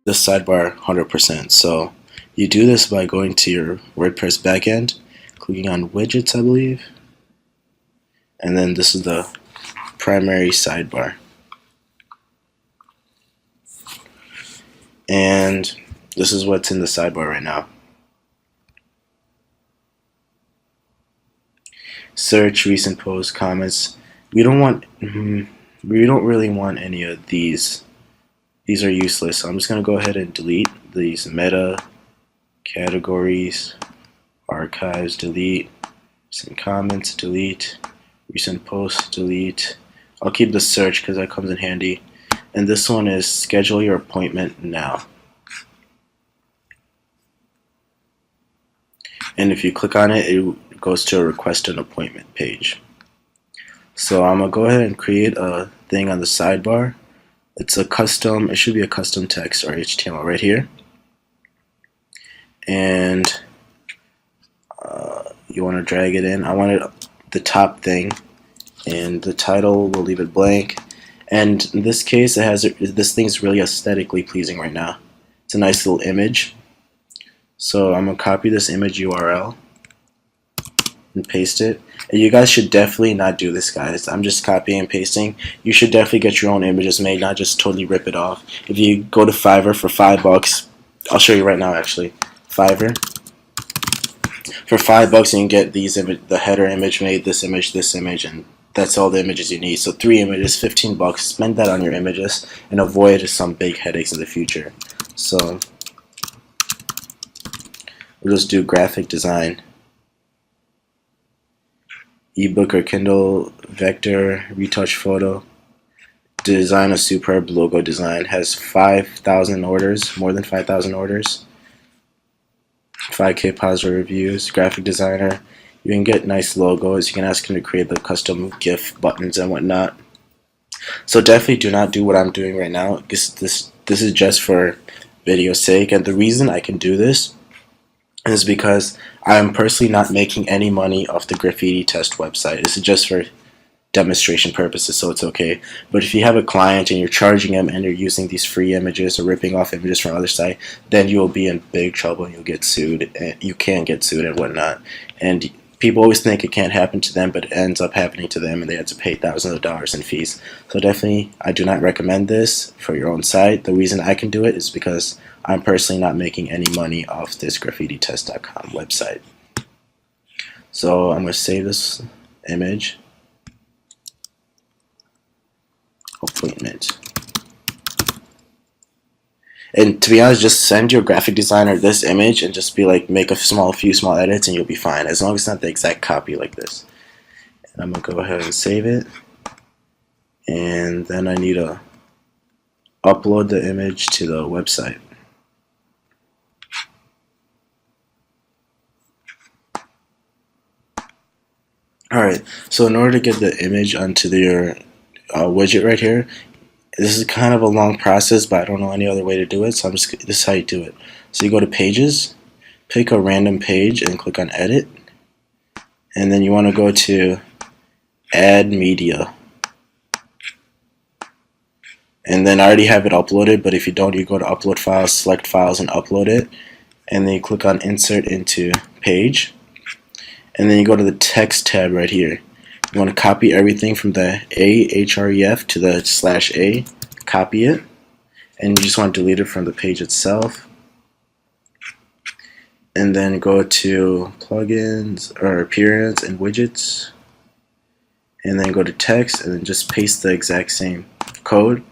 this sidebar 100%. So you do this by going to your WordPress backend, clicking on widgets, I believe, and then this is the primary sidebar. And this is what's in the sidebar right now. Search, recent posts, comments. We don't really want any of these. These are useless. So I'm just going to go ahead and delete these meta, categories, archives, delete, recent comments, delete, recent posts, delete. I'll keep the search because that comes in handy. And this one is schedule your appointment now. And if you click on it, it goes to a request an appointment page. So I'm going to go ahead and create a thing on the sidebar. It's a custom, it should be a custom text or HTML right here. And you want to drag it in. I want it the top thing, and the title, we'll leave it blank. And in this case, it has this thing's really aesthetically pleasing right now. It's a nice little image. So I'm going to copy this image URL and paste it. And you guys should definitely not do this, guys. I'm just copying and pasting. You should definitely get your own images made, not just totally rip it off. If you go to Fiverr for $5, I'll show you right now actually. Fiverr. For $5 you can get the header image made, this image, and that's all the images you need. So 3 images, $15. Spend that on your images and avoid some big headaches in the future. So we'll just do graphic design. Ebook or Kindle, vector, retouch photo. Design a superb logo design. Has 5,000 orders, more than 5,000 orders. 5K positive reviews. Graphic designer. You can get nice logos. You can ask him to create the custom GIF buttons and whatnot. So definitely do not do what I'm doing right now. This is just for video's sake, and the reason I can do this is because I'm personally not making any money off the graffiti test website. This is just for demonstration purposes, so it's okay. But if you have a client and you're charging them and you're using these free images or ripping off images from other site, then you will be in big trouble and you'll get sued. And you can get sued and whatnot. And people always think it can't happen to them, but it ends up happening to them and they have to pay thousands of dollars in fees. So definitely, I do not recommend this for your own site. The reason I can do it is because I'm personally not making any money off this graffititest.com website. So I'm going to save this image. Appointment. And to be honest, just send your graphic designer this image and just be like, make a few small edits and you'll be fine, as long as it's not the exact copy like this. And I'm going to go ahead and save it. And then I need to upload the image to the website. Alright, so in order to get the image onto your widget right here, this is kind of a long process, but I don't know any other way to do it, so this is how you do it. So you go to pages, pick a random page and click on edit, and then you want to go to add media. And then I already have it uploaded, but if you don't, you go to upload files, select files and upload it, and then you click on insert into page, and then you go to the text tab right here. You want to copy everything from the href to the /a, copy it, and you just want to delete it from the page itself. And then go to plugins or appearance and widgets, and then go to text, and then just paste the exact same code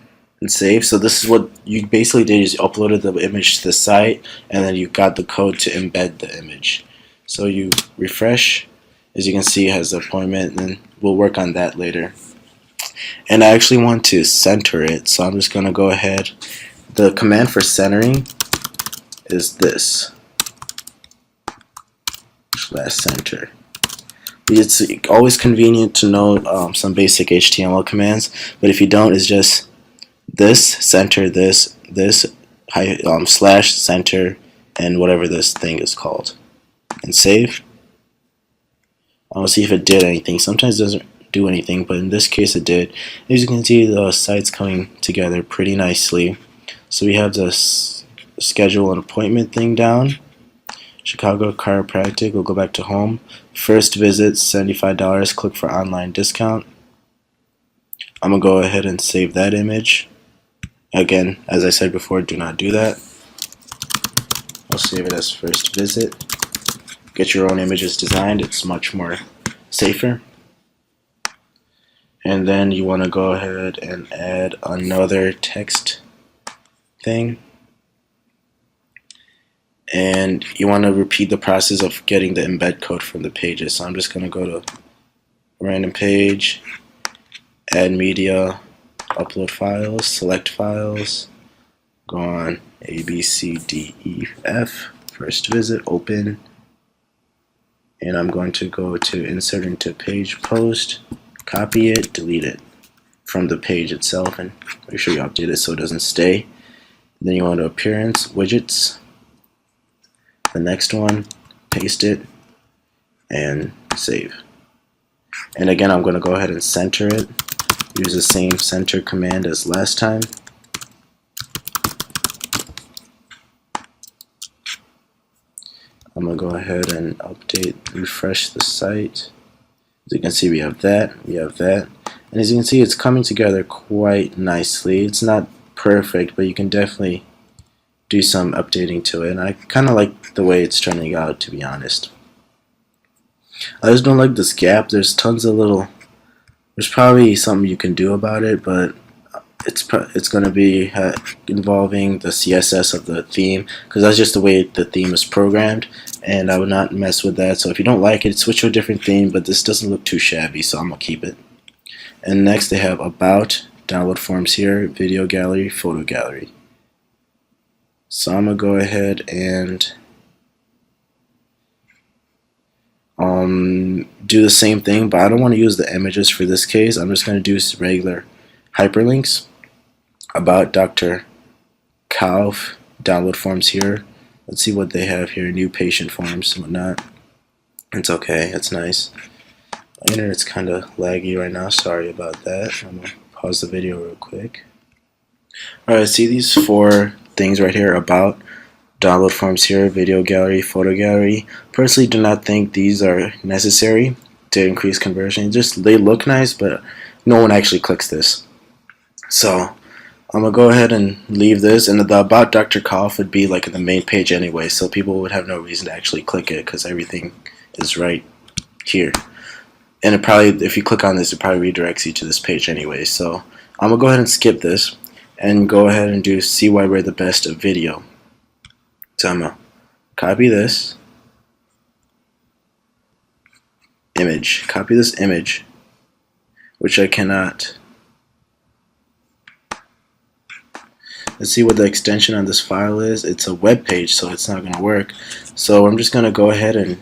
and save. So this is what you basically did, is you uploaded the image to the site, and then you got the code to embed the image. So you refresh. As you can see, it has the appointment, and we'll work on that later. And I actually want to center it, so I'm just going to go ahead. The command for centering is this, /center. It's always convenient to know some basic HTML commands, but if you don't, it's just this, center, this, /center, and whatever this thing is called. And save. I'll see if it did anything. Sometimes it doesn't do anything, but in this case it did. As you can see, the site's coming together pretty nicely. So we have this schedule an appointment thing down. Chicago Chiropractic. We'll go back to home. First visit $75. Click for online discount. I'm gonna go ahead and save that image. Again, as I said before, do not do that. I'll save it as first visit. Get your own images designed. It's much more safer. And then you want to go ahead and add another text thing. And you want to repeat the process of getting the embed code from the pages. So I'm just going to go to random page, add media, upload files, select files, go on A, B, C, D, E, F, first visit, open, and I'm going to go to insert into page post, copy it, delete it from the page itself, and make sure you update it so it doesn't stay. Then you want to appearance, widgets, the next one, paste it, and save. And again, I'm going to go ahead and center it. Use the same center command as last time. I'm going to go ahead and update, refresh the site. As you can see, we have that, and as you can see, it's coming together quite nicely. It's not perfect, but you can definitely do some updating to it, and I kind of like the way it's turning out, to be honest. I just don't like this gap. There's tons of little, there's probably something you can do about it, but it's going to be involving the CSS of the theme, because that's just the way the theme is programmed, and I would not mess with that. So if you don't like it, switch to a different theme, but this doesn't look too shabby, so I'm going to keep it. And next they have about, download forms here, video gallery, photo gallery. So I'm going to go ahead and do the same thing, but I don't want to use the images for this case. I'm just going to do regular hyperlinks. About Dr. Kauf, download forms here. Let's see what they have here, new patient forms and whatnot. It's okay, it's nice. My internet's kind of laggy right now, sorry about that. I'm going to pause the video real quick. Alright, see these four things right here, about, download forms here, video gallery, photo gallery. Personally, do not think these are necessary to increase conversion. Just they look nice, but no one actually clicks this. So I'm gonna go ahead and leave this, and the about Dr. Kauf would be like the main page anyway, so people would have no reason to actually click it because everything is right here. And it probably, if you click on this, it probably redirects you to this page anyway. So I'm gonna go ahead and skip this and go ahead and do see why we're the best of video. So I'm gonna copy this image, copy this image, which I cannot. Let's see what the extension on this file is. It's a web page, so it's not going to work. So I'm just going to go ahead and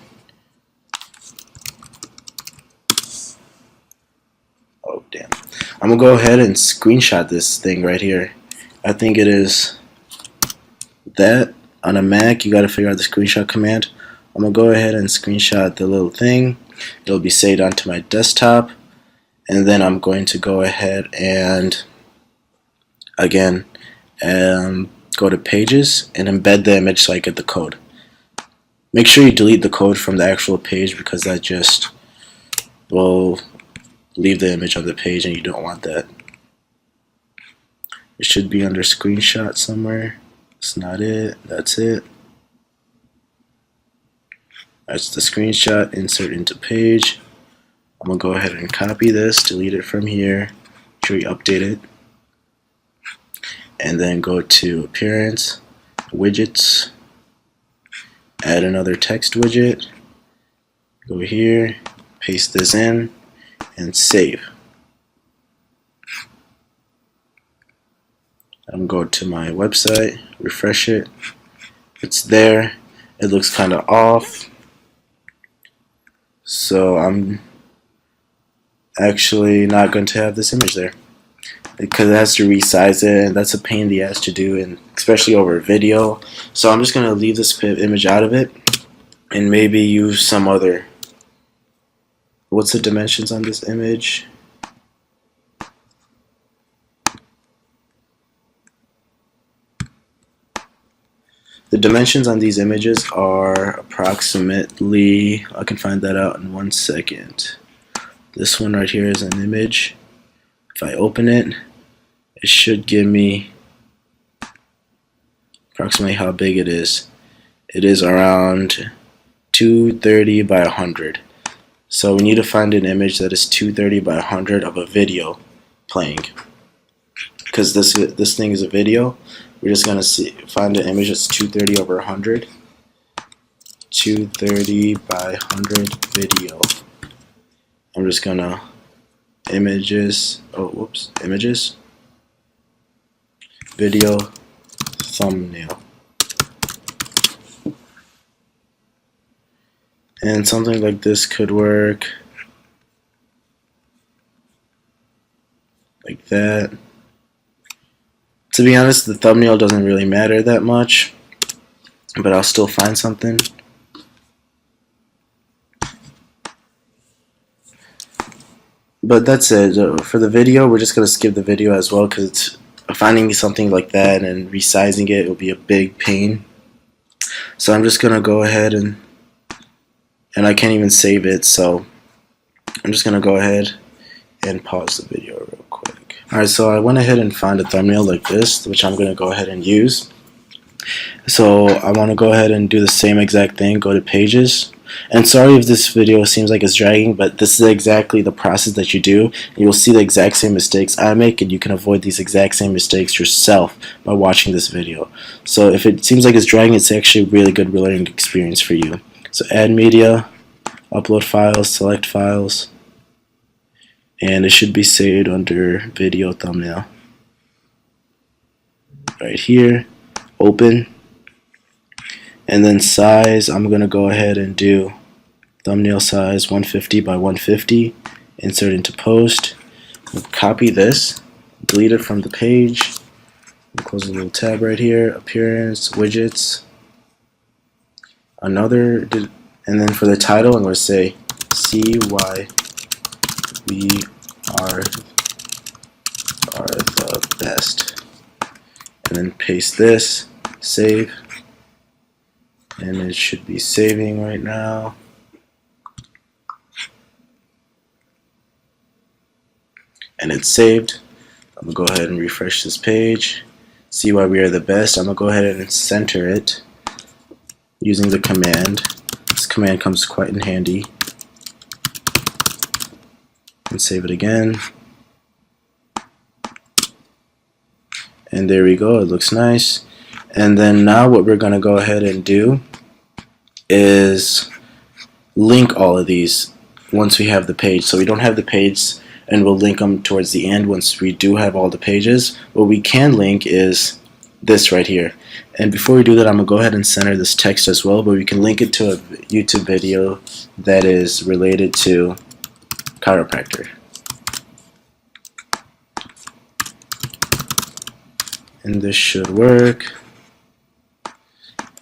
I'm going to go ahead and screenshot this thing right here. I think it is that. On a Mac, you got to figure out the screenshot command. I'm going to go ahead and screenshot the little thing. It'll be saved onto my desktop. And then I'm going to go ahead and again go to pages and embed the image so I get the code. Make sure you delete the code from the actual page because that just will leave the image on the page and you don't want that. It should be under screenshot somewhere. That's not it. That's it. That's the screenshot. Insert into page. I'm going to go ahead and copy this, delete it from here. Make sure you update it. And then go to appearance, widgets, add another text widget, go here, paste this in, and save. I'm going to my website, refresh it, it's there, it looks kind of off, so I'm actually not going to have this image there. Because it has to resize it, and that's a pain in the ass to do, and especially over video. So I'm just going to leave this image out of it and maybe use some other. What's the dimensions on this image? The dimensions on these images are approximately, I can find that out in 1 second. This one right here is an image. If I open it, it should give me approximately how big it is. It is around 230 by 100. So we need to find an image that is 230 by 100 of a video playing. Because this thing is a video, we're just gonna find an image that's 230 over 100. 230 by 100 video. I'm just gonna images. Video thumbnail. And something like this could work like that. To be honest, the thumbnail doesn't really matter that much, but I'll still find something. But that's it. For the video, we're just going to skip the video as well, because finding something like that and resizing it will be a big pain. So I'm just going to go ahead and I can't even save it, so I'm just going to go ahead and pause the video real quick. Alright, so I went ahead and found a thumbnail like this, which I'm going to go ahead and use. So I want to go ahead and do the same exact thing, go to pages. And sorry if this video seems like it's dragging, but this is exactly the process that you do. You'll see the exact same mistakes I make, and you can avoid these exact same mistakes yourself by watching this video. So if it seems like it's dragging, it's actually a really good learning experience for you. So add media, upload files, select files, and it should be saved under video thumbnail. Right here, open. And then size, I'm going to go ahead and do thumbnail size 150 by 150, insert into post, copy this, delete it from the page, close the little tab right here, appearance, widgets, another, and then for the title I'm going to say see why we are the best, and then paste this, save. And it should be saving right now. And it's saved. I'm going to go ahead and refresh this page. See why we are the best. I'm going to go ahead and center it using the command. This command comes quite in handy. And save it again. And there we go. It looks nice. And then now what we're going to go ahead and do is link all of these once we have the page. So we don't have the page, and we'll link them towards the end once we do have all the pages. What we can link is this right here. And before we do that, I'm going to go ahead and center this text as well, but we can link it to a YouTube video that is related to chiropractor. And this should work.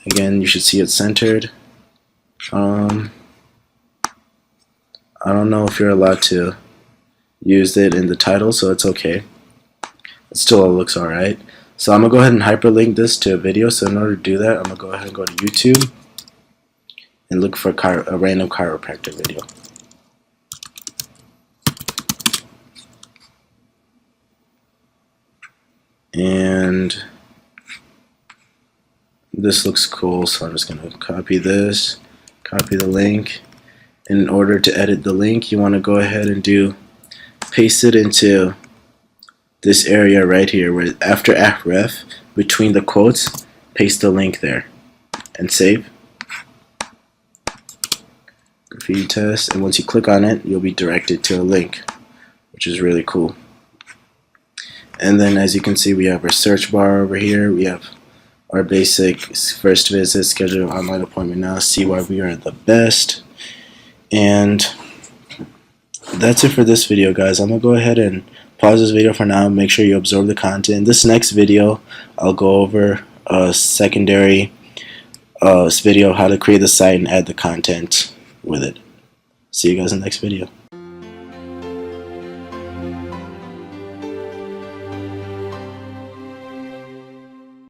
Again, you should see it centered. I don't know if you're allowed to use it in the title, so it's okay. It still looks alright. So I'm going to go ahead and hyperlink this to a video. So in order to do that, I'm going to go ahead and go to YouTube and look for a random chiropractor video. And this looks cool, so I'm just going to copy this, copy the link. In order to edit the link, you want to go ahead and paste it into this area right here, where after href, between the quotes, paste the link there and save. Graffiti test, and once you click on it, you'll be directed to a link, which is really cool. And then as you can see, we have our search bar over here. We have our basic first visit, schedule an online appointment now, see why we are the best. And that's it for this video, guys. I'm going to go ahead and pause this video for now. Make sure you absorb the content. This next video, I'll go over a secondary video, how to create the site and add the content with it. See you guys in the next video.